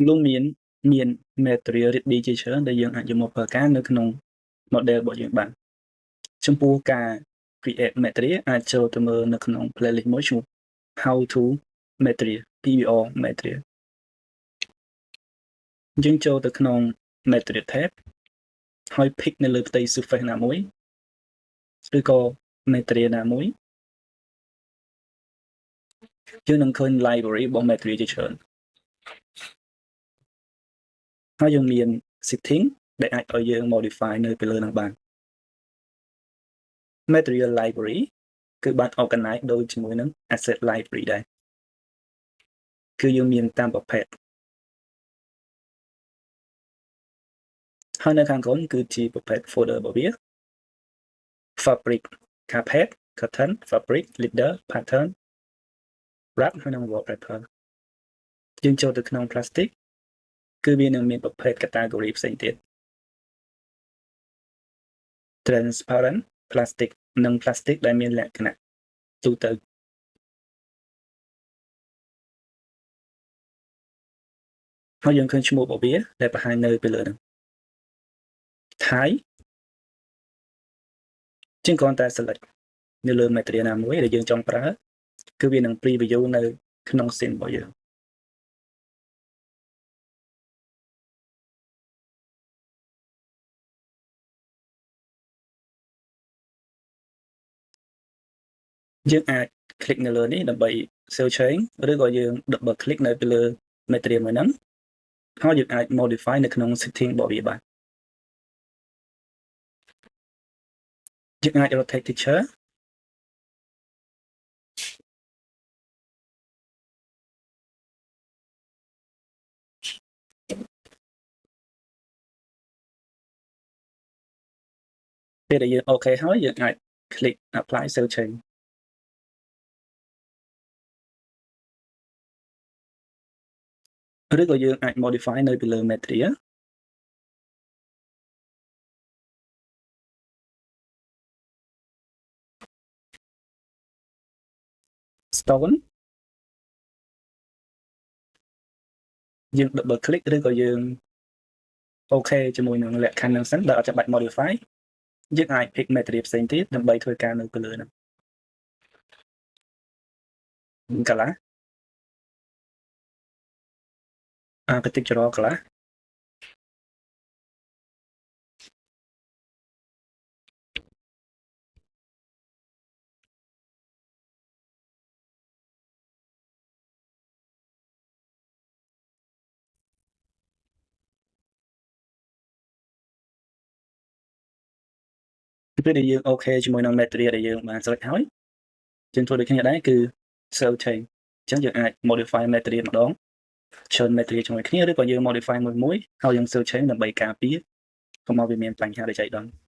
luônមាន material រៀបពីជាច្រើនដែលយើងអាចយកមកប្រើការនៅក្នុង model របស់យើងបានចំពោះការ create material អាចចូលទៅមើលនៅក្នុង playlist មួយឈ្មោះ how to material PBR material យើងចូលទៅក្នុង material tab ហើយ pick នៅលើផ្ទៃ surface ណាមួយឬក៏ material ណាមួយយើងនឹងឃើញ library របស់ material ជាច្រើនហើយយើងមាន setting ដែលអាចឲ្យយើង modify នៅពីលើហ្នឹងបាន material library គឺបាន organize ដូចជាមួយនឹង asset library ដែរគឺយើងមានតាមប្រភេទហើយនៅខាងក្រោមគឺជាប្រភេទ folder របស់វា fabric carpet curtain fabric leader pattern wrap ហើយនិង wallpaper យើងចូលទៅក្នុង plastic គឺវានឹងមានប្រភេទ category ផ្សេងទៀត transparent plastic និង plastic ដែលមានលក្ខណៈទូទៅហើយយើងឃើញឈ្មោះរបស់វាដែលបង្ហាញនៅពីលើហ្នឹង Thai ជាងគ្រាន់តែ select នៅលើ material ណាមួយដែលយើងចង់ប្រើគឺវានឹង preview នៅក្នុង scene របស់យើងយើងអាច click នៅលើនេះដើម្បី save change ឬក៏យើង double click នៅពីលើ material មួយហ្នឹងហើយយើងអាច modify នៅក្នុង setting របស់វាបានយើងអាច rotate picture ពេលដែលយើងអូខេហើយយើងអាច click apply save change ឬក៏យើងអាច modify នៅពីលើ material stone យើង double click ឬក៏យើងអូខេជាមួយនឹងលក្ខខណ្ឌហ្នឹងសិនដែលអត់ចាំបាច់ modify យើងអាច pick material ផ្សេងទៀតដើម្បីធ្វើការនៅពីលើហ្នឹង color particular color ពេលដែលយើងអូខេជាមួយនឹង material ដែលយើងបាន select ហើយយើងធ្វើដូចគ្នាដែរគឺ save change អញ្ចឹងយើងអាច modify material ម្ដងច្រើន material ជាមួយគ្នាឬក៏យើង modify មួយហើយយើង save change ដើម្បីការពារកុំឲ្យវាមានបញ្ហាដោយចៃដន្យ